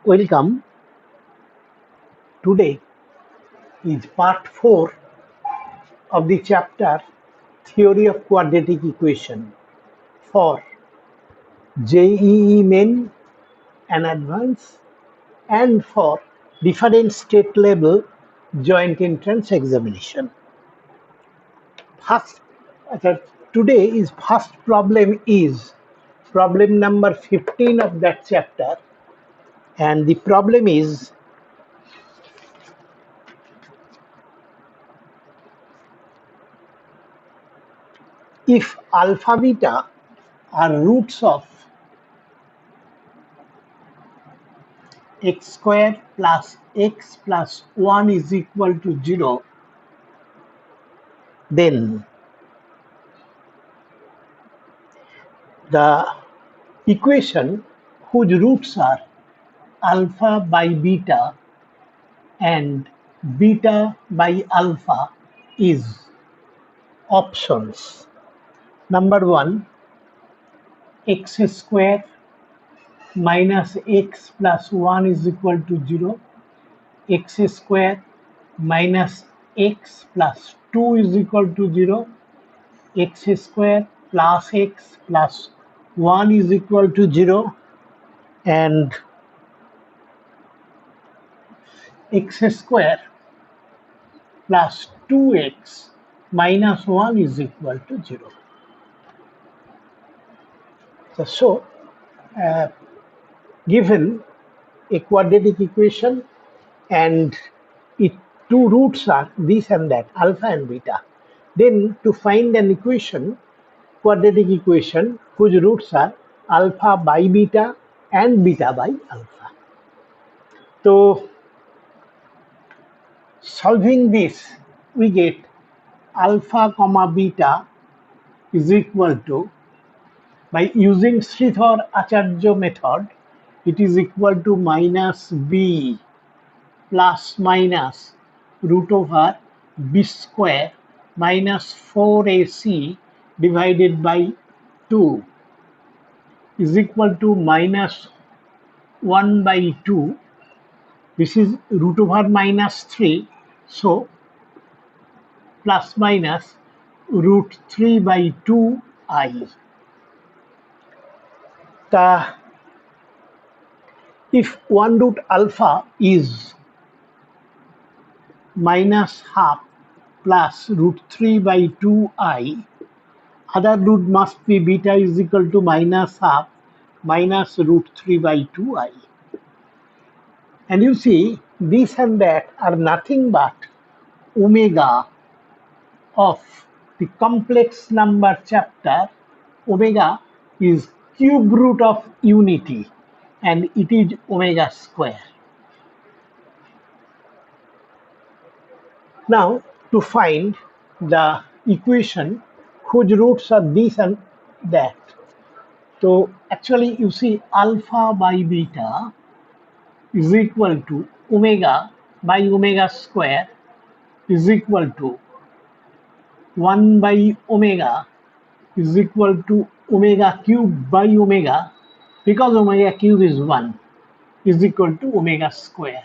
Welcome. Today is part 4 of the chapter Theory of Quadratic Equation for JEE Main and Advanced and for different state level joint entrance examination. First, today is first problem is problem number 15 of that chapter, and the problem is if alpha beta are roots of x square plus x plus 1 is equal to 0, then the equation whose roots are alpha by beta and beta by alpha is options. Number 1, x square minus x plus 1 is equal to 0, x square minus x plus 2 is equal to 0, x square plus x plus 1 is equal to 0, and x square plus 2x minus 1 is equal to 0. So, given a quadratic equation and its two roots are this and that, alpha and beta, then to find an equation, quadratic equation whose roots are alpha by beta and beta by alpha. So, solving this, we get alpha comma beta is equal to, by using Sridhar Acharya method, it is equal to minus b plus minus root over b square minus 4ac divided by 2 is equal to minus 1 by 2. This is root over minus 3. So, plus minus root 3 by 2i. If 1 root alpha is minus half plus root 3 by 2i, other root must be beta is equal to minus half minus root 3 by 2i. And you see, this and that are nothing but omega of the complex number chapter. Omega is cube root of unity and it is omega square. Now, to find the equation whose roots are this and that. So, actually you see alpha by beta is equal to omega by omega square is equal to 1 by omega is equal to omega cube by omega, because omega cube is 1, is equal to omega square.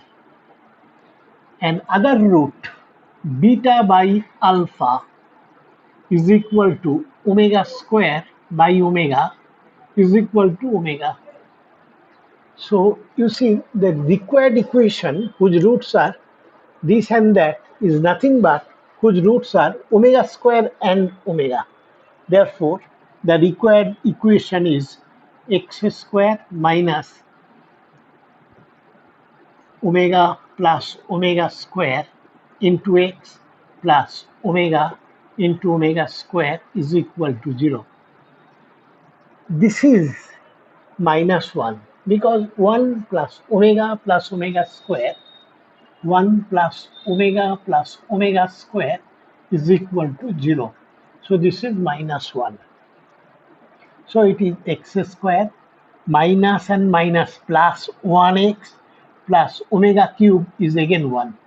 And other root beta by alpha is equal to omega square by omega is equal to omega. So you see the required equation whose roots are this and that is nothing but whose roots are omega square and omega. Therefore, the required equation is x square minus omega plus omega square into x plus omega into omega square is equal to 0. This is minus 1 because 1 plus omega square, 1 plus omega square is equal to 0. So this is minus 1. So it is x square minus and minus plus 1x plus omega cube is again 1.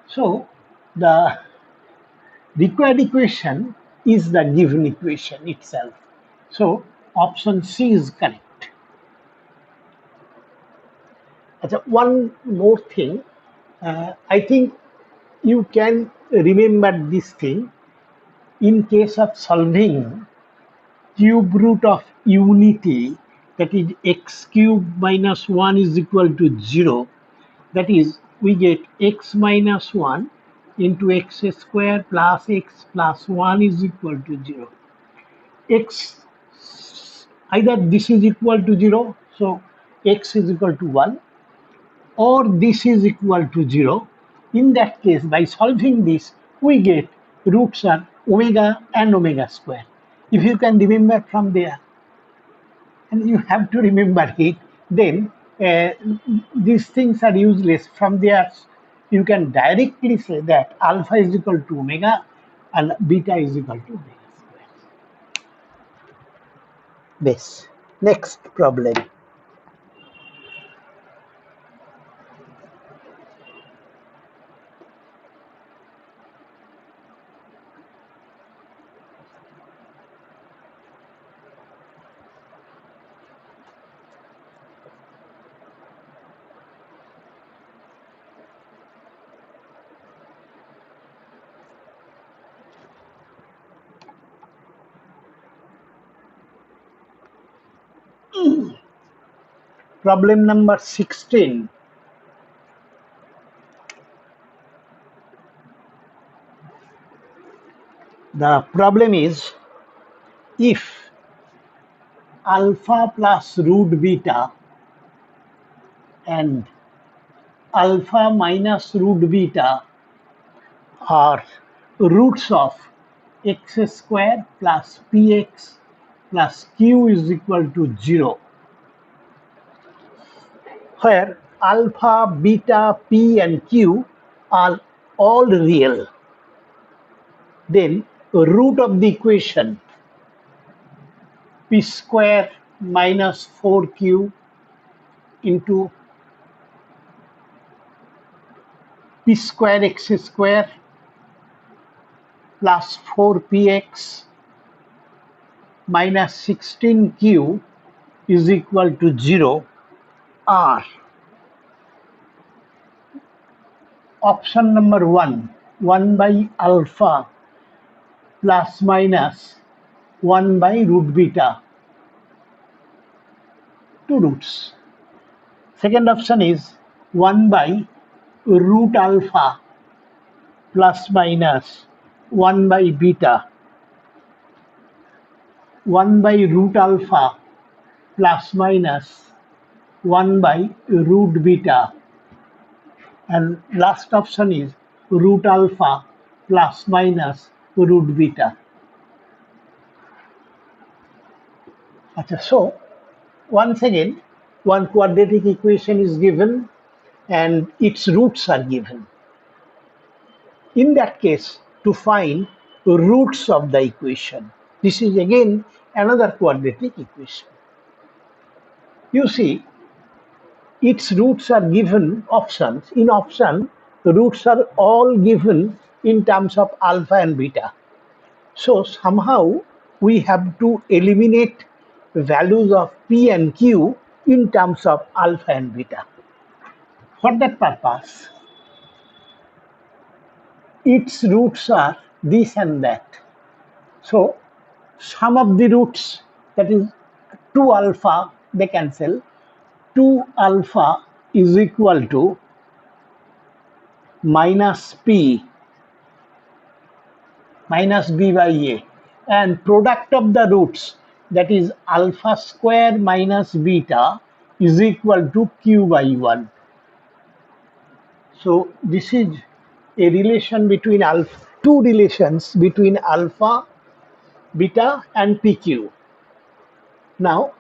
So the required equation is the given equation itself. So option C is correct. One more thing, I think you can remember this thing in case of solving cube root of unity, that is x cube minus 1 is equal to 0. That is, we get x minus 1 into x square plus x plus 1 is equal to 0. X, either this is equal to 0, so x is equal to 1, or this is equal to 0. In that case, by solving this, we get roots are omega and omega square. If you can remember from there, and you have to remember it, then these things are useless. From there, you can directly say that alpha is equal to omega and beta is equal to omega square. This. Next problem. Problem number 16. The problem is, if alpha plus root beta and alpha minus root beta are roots of x square plus px plus q is equal to 0, where alpha, beta, p and q are all real, then root of the equation p square minus 4q into p square x square plus 4px minus 16q is equal to 0 are option number 1, 1 by alpha plus minus 1 by root beta, two roots. Second option is 1 by root alpha plus minus 1 by beta, 1 by root alpha plus minus 1 by root beta, and last option is root alpha plus minus root beta. So once again, one quadratic equation is given and its roots are given. In that case, to find roots of the equation, this is again another quadratic equation. You see, its roots are given options. In option, the roots are all given in terms of alpha and beta. So somehow we have to eliminate values of p and q in terms of alpha and beta. For that purpose, its roots are this and that. So sum of the roots, that is 2 alpha, they cancel. 2 alpha is equal to minus p minus b by a, and product of the roots, that is alpha square minus beta, is equal to q by 1. So this is a relation between alpha, two relations between alpha, beta and pq. Now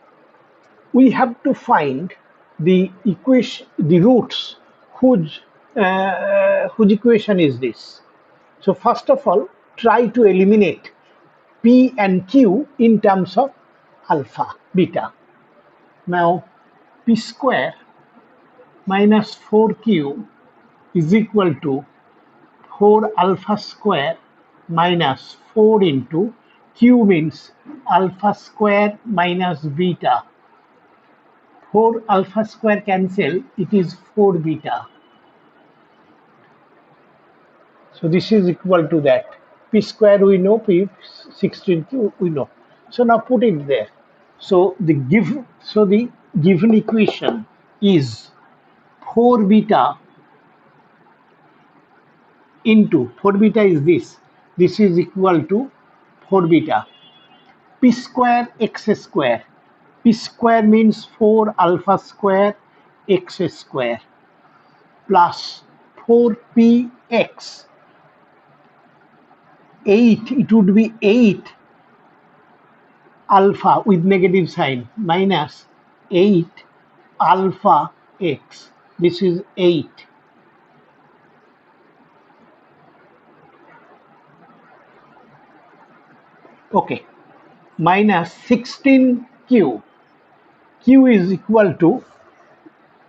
we have to find the equation, the roots whose equation is this. So first of all, try to eliminate p and q in terms of alpha, beta. Now p square minus 4q is equal to 4 alpha square minus 4 into q means alpha square minus beta, 4 alpha square cancel, it is 4 beta. So this is equal to that. P square we know, P 16q we know. So now put it there. So the given equation is 4 beta into 4 beta is this. This is equal to 4 beta. P square x square. P square means 4 alpha square x square plus 4px 8, it would be 8 alpha with negative sign minus 8 alpha x. This is 8. Okay. Minus 16q. Q is equal to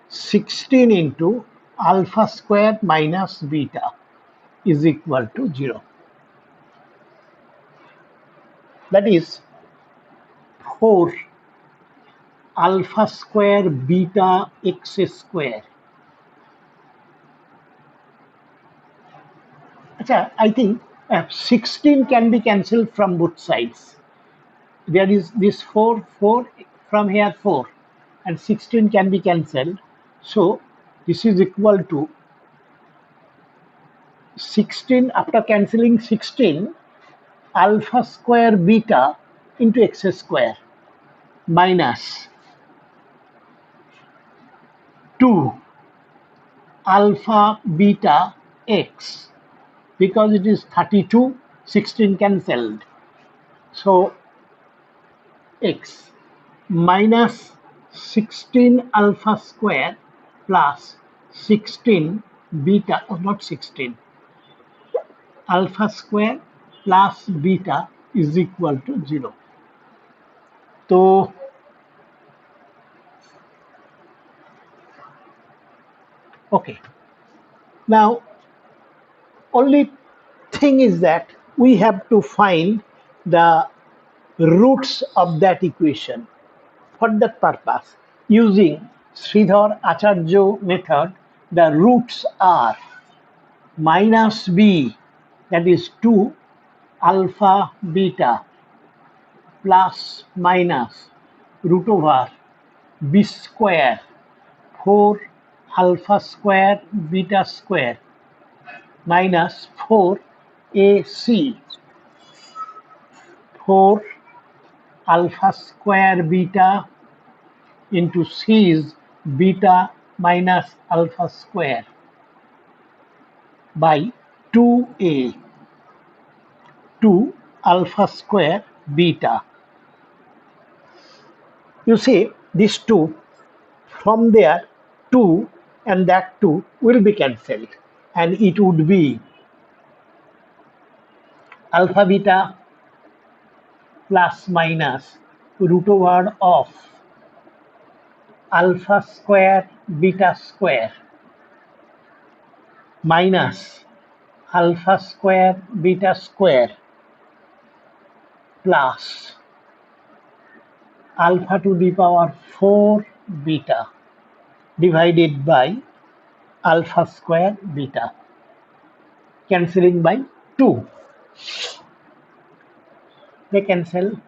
16 into alpha square minus beta is equal to 0. That is 4 alpha square beta x square. I think 16 can be cancelled from both sides. There is this 4 from here 4 and 16 can be cancelled. So this is equal to 16 after cancelling 16 alpha square beta into x square minus 2 alpha beta x because it is 32, 16 cancelled. So x minus 16 alpha square plus 16 beta, not 16, alpha square plus beta is equal to 0. So, okay. Now, only thing is that we have to find the roots of that equation. For that purpose, using Sridhar Acharya method, the roots are minus b, that is 2 alpha beta plus minus root over b square 4 alpha square beta square minus 4 ac 4 alpha square beta into c is beta minus alpha square by 2a 2 alpha square beta. You see these two from there 2 and that 2 will be cancelled and it would be alpha beta plus minus root over of alpha square beta square minus alpha square beta square plus alpha to the power 4 beta divided by alpha square beta, cancelling by 2. They cancel,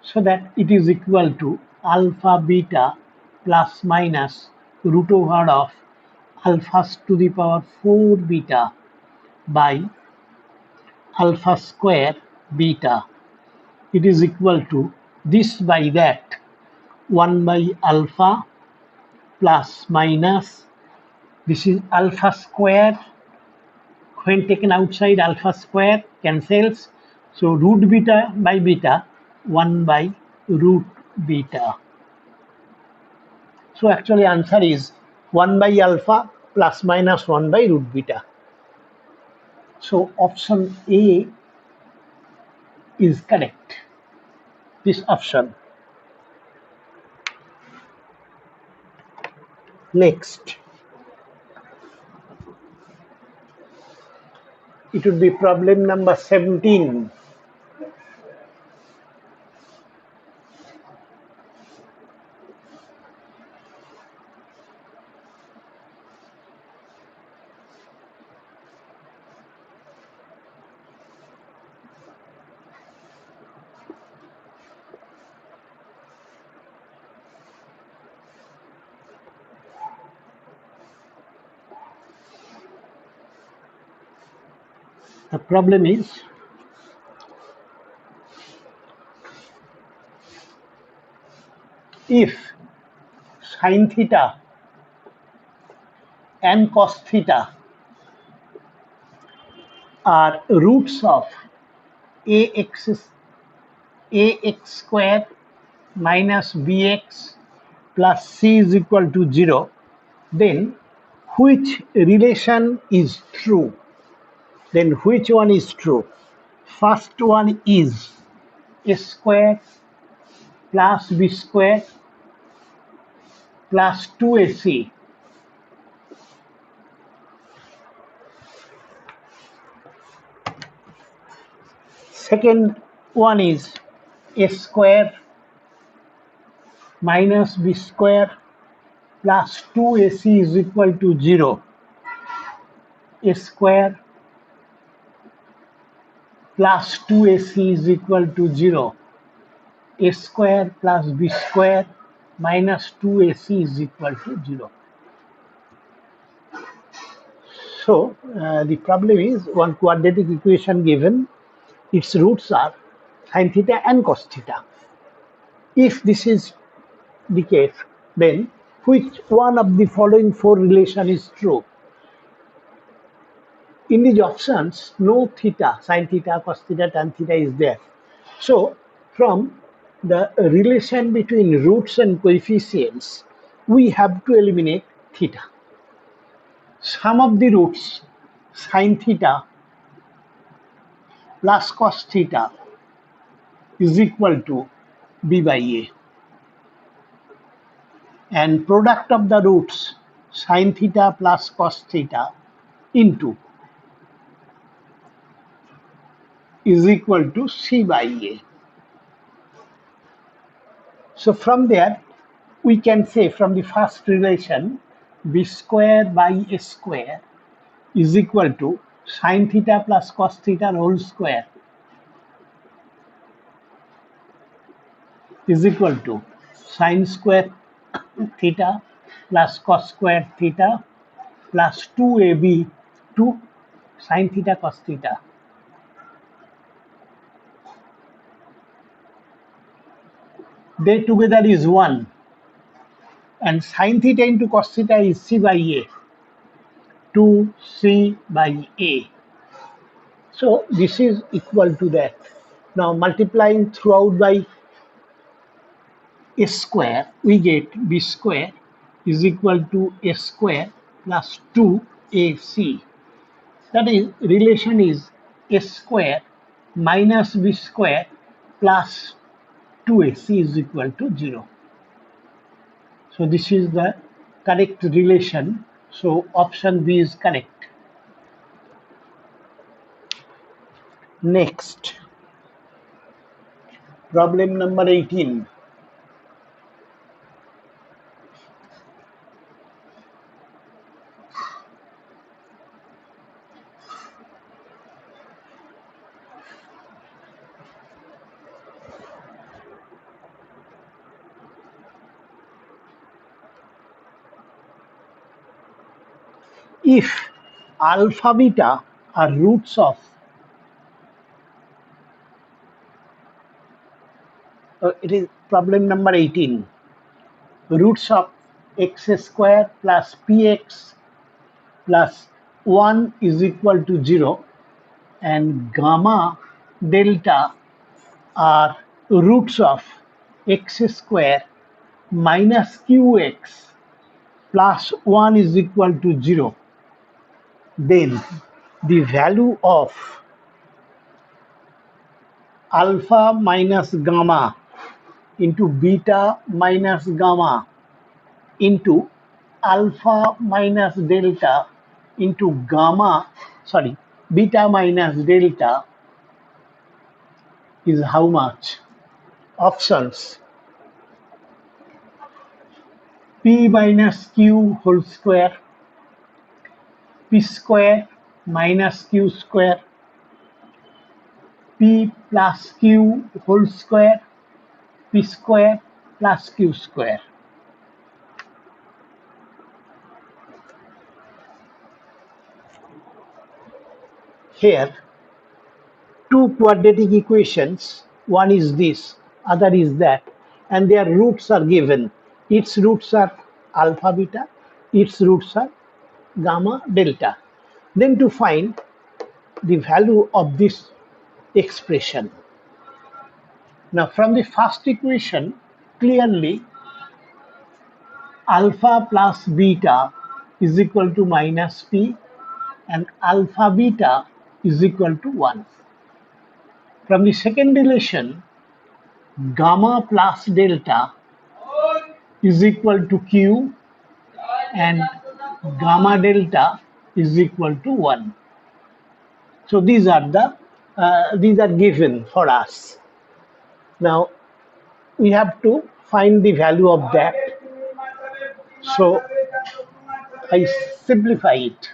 so that it is equal to alpha beta plus minus root over of alpha to the power 4 beta by alpha square beta. It is equal to this by that 1 by alpha plus minus, this is alpha square, when taken outside alpha square cancels, so root beta by beta 1 by root beta. So actually answer is 1 by alpha plus minus 1 by root beta. So option A is correct, this option. Next, it would be problem number 17. The problem is, if sine theta and cos theta are roots of ax square minus bx plus c is equal to 0, then which relation is true? Then which one is true? First one is a square plus b square plus 2ac. Second one is a square minus b square plus 2ac is equal to 0. A square plus 2ac is equal to 0. A square plus b square minus 2ac is equal to 0. So the problem is one quadratic equation given, its roots are sin theta and cos theta. If this is the case, then which one of the following four relation is true? In these options, no theta, sin theta, cos theta, tan theta is there. So from the relation between roots and coefficients, we have to eliminate theta. Sum of the roots, sin theta plus cos theta is equal to b by a. And product of the roots, sin theta plus cos theta into is equal to c by a. So from there, we can say from the first relation, b square by a square is equal to sin theta plus cos theta whole square is equal to sin square theta plus cos square theta plus 2ab 2 sin theta cos theta. They together is 1, and sin theta into cos theta is c by a, 2c by a. So this is equal to that. Now multiplying throughout by a square, we get b square is equal to a square plus 2ac. That is, relation is a square minus b square plus 2ac is equal to 0. So this is the correct relation. So option B is correct. Next, problem number 18. If alpha beta are roots of it is problem number 18, roots of x square plus px plus 1 is equal to 0, and gamma delta are roots of x square minus qx plus 1 is equal to 0, then the value of alpha minus gamma into beta minus gamma into alpha minus delta into beta minus delta is how much? Options: p minus q whole square, p square minus q square, p plus q whole square, p square plus q square. Here two quadratic equations. One is this, other is that, and their roots are given. Its roots are alpha beta, its roots are gamma delta. Then to find the value of this expression. Now from the first equation, clearly alpha plus beta is equal to minus p and alpha beta is equal to 1. From the second relation, gamma plus delta is equal to q and gamma delta is equal to 1. So these are given for us. Now we have to find the value of that. So I simplify it.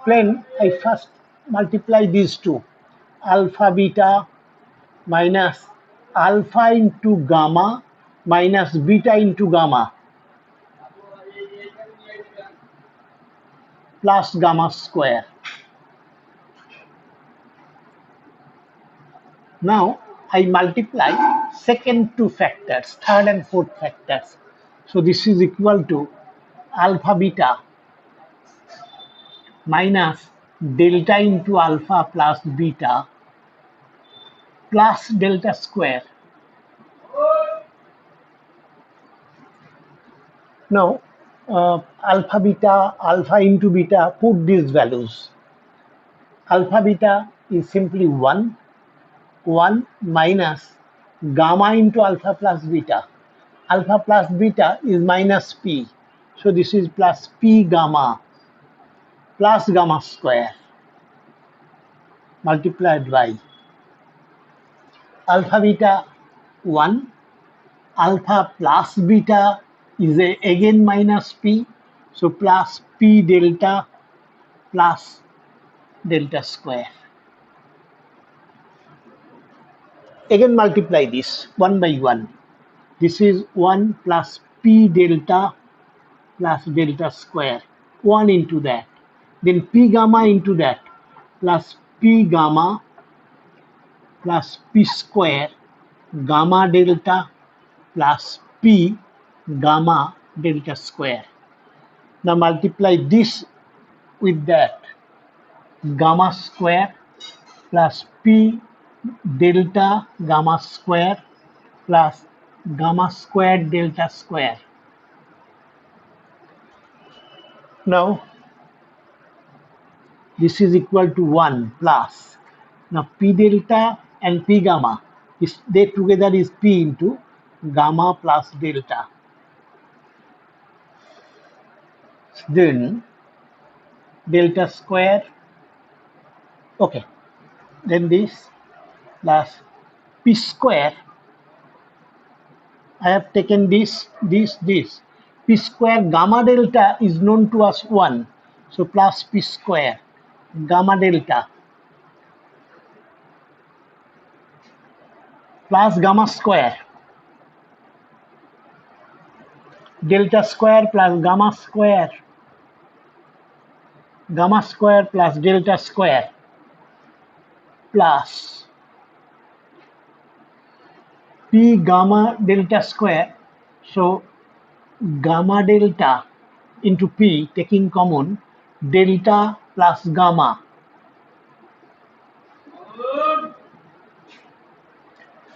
Then I first multiply these two, alpha beta minus alpha into gamma minus beta into gamma plus gamma square. Now I multiply second two factors, third and fourth factors. So this is equal to alpha beta minus delta into alpha plus beta plus delta square. Now alpha into beta, put these values. Alpha beta is simply 1, 1 minus gamma into alpha plus beta. Alpha plus beta is minus p. So this is plus p gamma plus gamma square multiplied by alpha beta 1, alpha plus beta is again minus p. So plus p delta plus delta square. Again multiply this one by one. This is 1 plus p delta plus delta square. 1 into that. Then p gamma into that plus p gamma plus p square gamma delta plus p gamma delta square. Now multiply this with that, gamma square plus p delta gamma square plus gamma squared delta square. Now this is equal to 1 plus. Now p delta and p gamma, they together is p into gamma plus delta. Then delta square, okay, then this plus p square. I have taken this. P square gamma delta is known to us 1. So plus p square gamma delta plus gamma square delta square plus gamma square plus delta square plus p gamma delta square. So gamma delta into p, taking common, delta plus gamma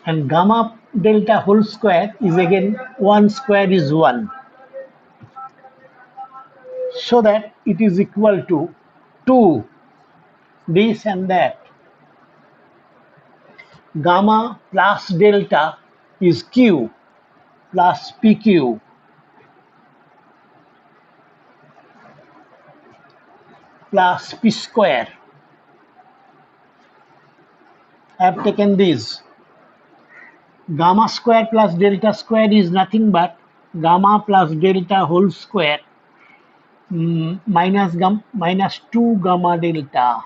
and gamma delta whole square is again 1 square is 1, so that it is equal to 2 this and that. Gamma plus delta is q plus pq plus p square. I have taken this. Gamma square plus delta square is nothing but gamma plus delta whole square minus 2 gamma delta.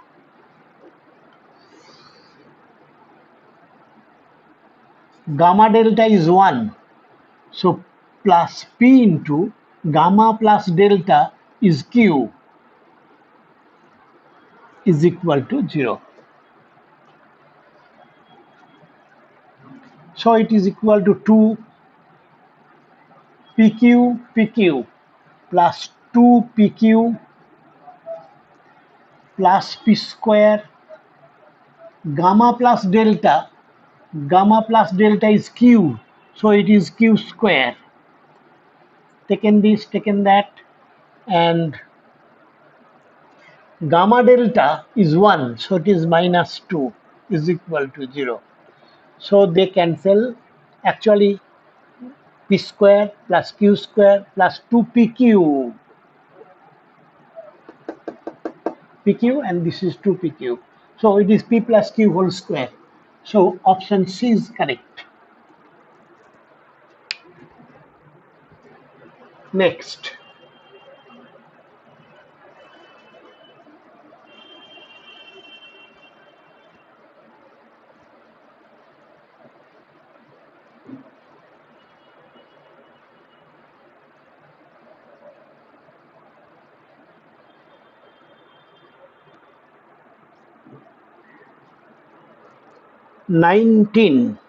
Gamma delta is 1. So plus p into gamma plus delta is q is equal to 0. So it is equal to 2 PQ PQ plus 2 PQ plus P square gamma plus delta is Q, so it is Q square. Taken this, taken that, and gamma delta is 1, so it is minus 2 is equal to 0. So they cancel. Actually, P square plus Q square plus 2PQ PQ, and this is 2PQ. So it is P plus Q whole square. So option C is correct. Next, 19.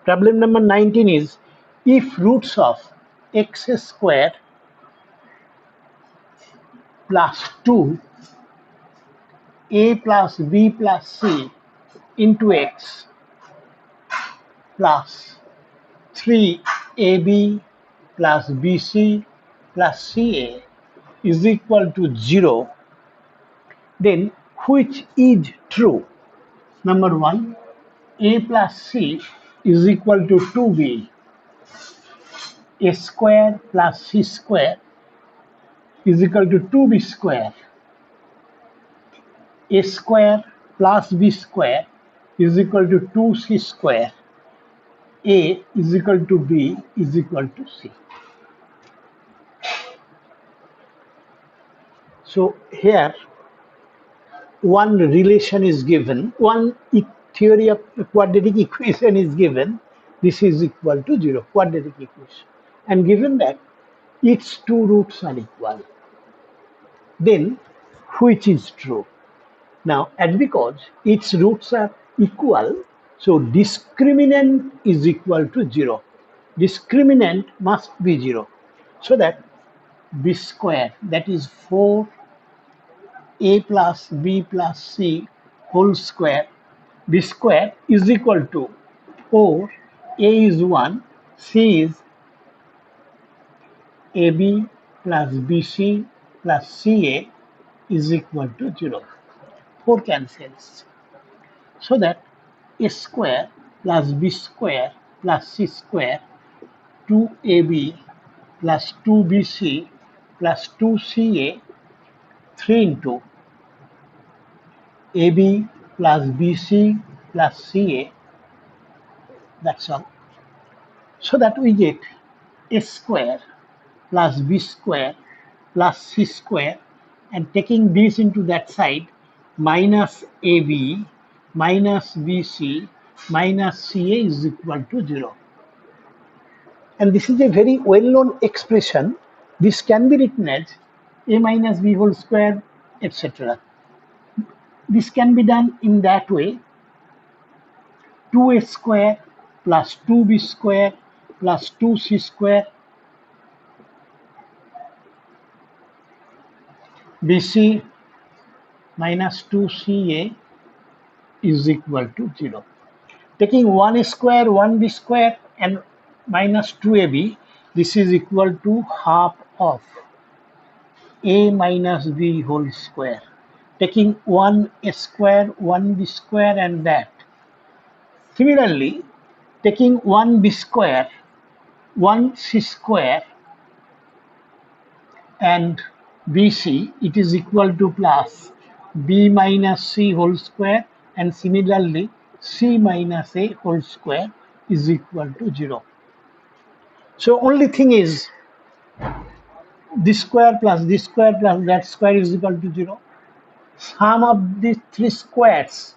Problem number 19 is, if roots of x square plus 2 a plus b plus c into x plus 3ab plus bc plus ca is equal to 0, then which is true? Number 1, a plus c is equal to 2b, a square plus c square is equal to 2b square, a square plus b square is equal to 2c square, a is equal to b is equal to c. So here one relation is given, one theory of quadratic equation is given. This is equal to 0, quadratic equation. And given that its two roots are equal, then which is true? Now, and because its roots are equal, so discriminant is equal to 0. Discriminant must be 0. So that b square, that is 4 a plus b plus c whole square, b square is equal to 4, a is 1, c is ab plus bc plus ca is equal to 0. 4 cancels. So that a square plus b square plus c square 2ab plus 2bc plus 2ca 3 into ab plus bc plus ca, that's all. So that we get a square plus b square plus c square, and taking this into that side, minus ab minus bc minus ca is equal to 0. And this is a very well-known expression. This can be written as a minus b whole square, etc. This can be done in that way: 2a square plus 2b square plus 2c square bc minus 2ca is equal to 0. Taking 1 square, 1b square and minus 2ab, this is equal to half of a minus b whole square. Taking 1 square, 1b square and that. Similarly, taking 1b square, 1c square and bc, it is equal to plus b minus c whole square, and similarly c minus a whole square is equal to 0. So only thing is, this square plus that square is equal to 0. Sum of these three squares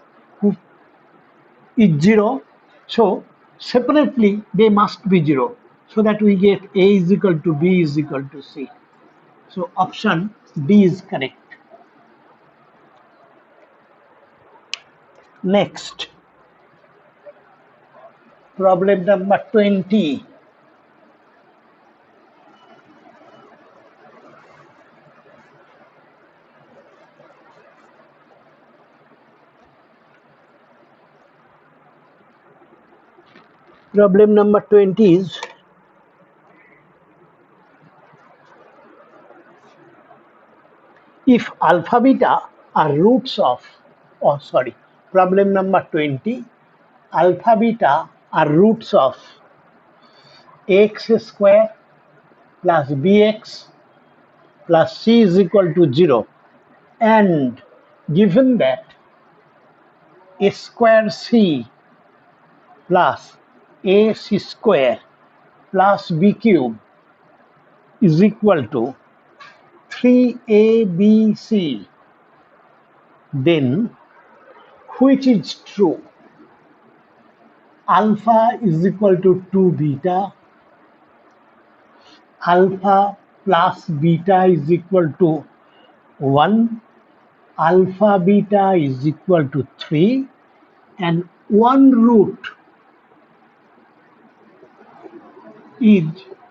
is 0. So separately they must be 0. so that we get A is equal to B is equal to C. So option D is correct. Next, problem number 20. Problem number 20 is, if alpha beta are roots of, oh sorry, problem number 20, alpha beta are roots of x square plus bx plus c is equal to 0, and given that a square c plus ac square plus b cube is equal to 3abc, then which is true? Alpha is equal to 2 beta, alpha plus beta is equal to 1, alpha beta is equal to 3, and one root is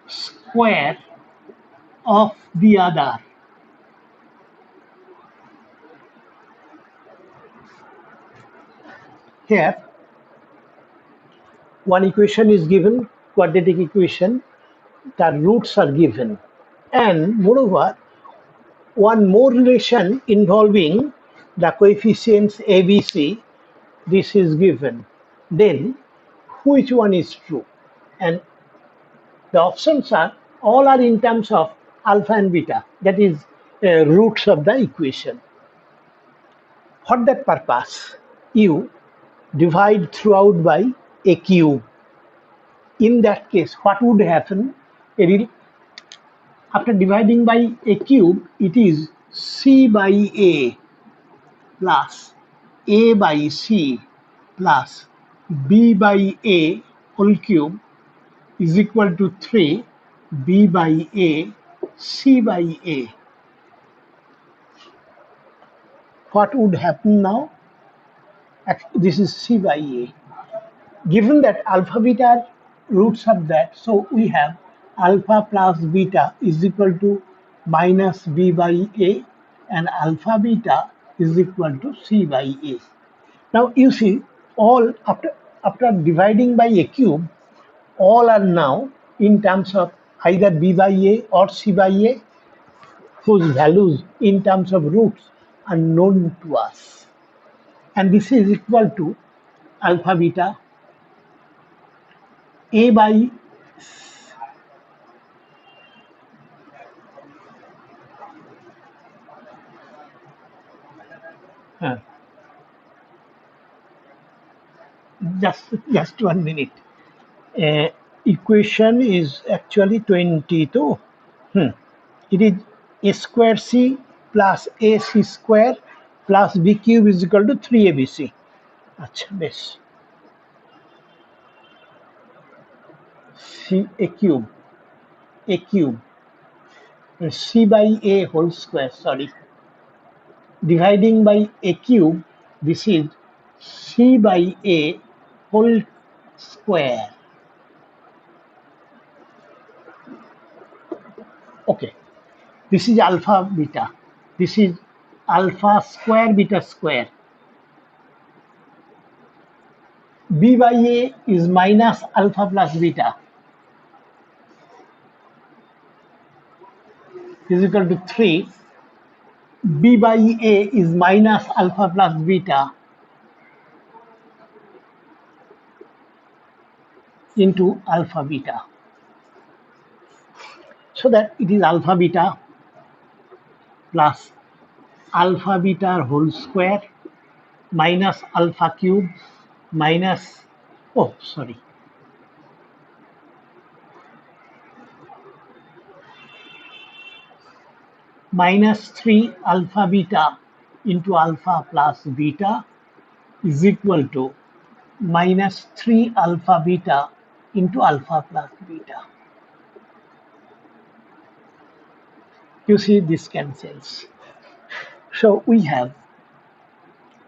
square of the other. Here, one equation is given, quadratic equation, the roots are given. And moreover, one more relation involving the coefficients ABC, this is given. Then, which one is true? And the options are, all are in terms of alpha and beta, that is roots of the equation. For that purpose, you divide throughout by a cube. In that case, what would happen? After dividing by a cube, it is c by a plus a by c plus b by a whole cube is equal to 3 b by a c by a. What would happen now? This is c by a. Given that alpha beta are roots of that, so we have alpha plus beta is equal to minus b by a, and alpha beta is equal to c by a. Now you see, all after dividing by a cube, all are now in terms of either b by a or c by a, whose values in terms of roots are known to us. And this is equal to alpha beta a by uh, just 1 minute. Equation is actually 22. It is a square c plus ac square plus b cube is equal to 3abc. अच्छा बेश, c a cube c by a whole square, sorry, dividing by a cube, this is c by a whole square. Okay, this is alpha beta, this is alpha square beta square. B by a is minus alpha plus beta is equal to 3. B by a is minus alpha plus beta into alpha beta. So that it is alpha beta plus alpha beta whole square minus alpha cube minus, oh sorry, minus 3 alpha beta into alpha plus beta is equal to minus 3 alpha beta into alpha plus beta. You see this cancels. So we have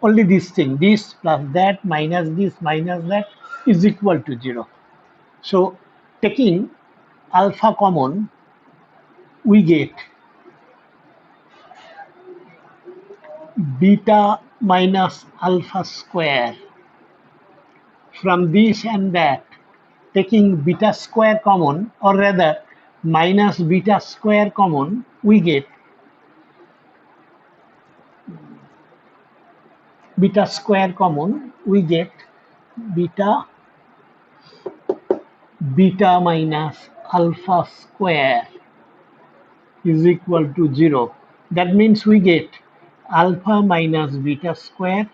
only this thing, this plus that minus this minus that is equal to 0. So taking alpha common, we get beta minus alpha square. From this and that, taking beta square common, or rather minus beta square common, we get beta square common, we get beta beta minus alpha square is equal to 0. That means we get alpha minus beta square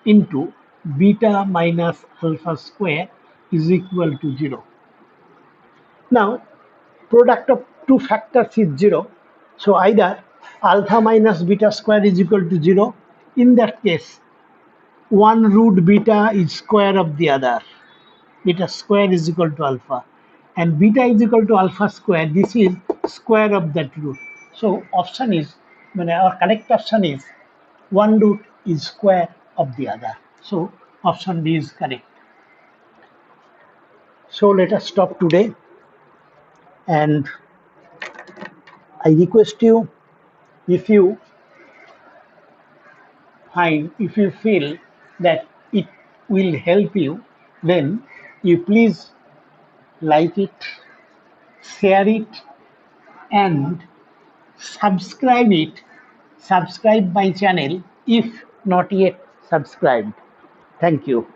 into beta minus alpha square is equal to 0. Now, product of two factors is 0. So either alpha minus beta square is equal to 0. In that case, one root beta is square of the other. Beta square is equal to alpha. And beta is equal to alpha square. This is square of that root. So option is, our correct option is one root is square of the other. So option D is correct. So let us stop today, and I request you, if you if you feel that it will help you, then you please like it, share it, and subscribe it. Subscribe my channel if not yet subscribed. Thank you.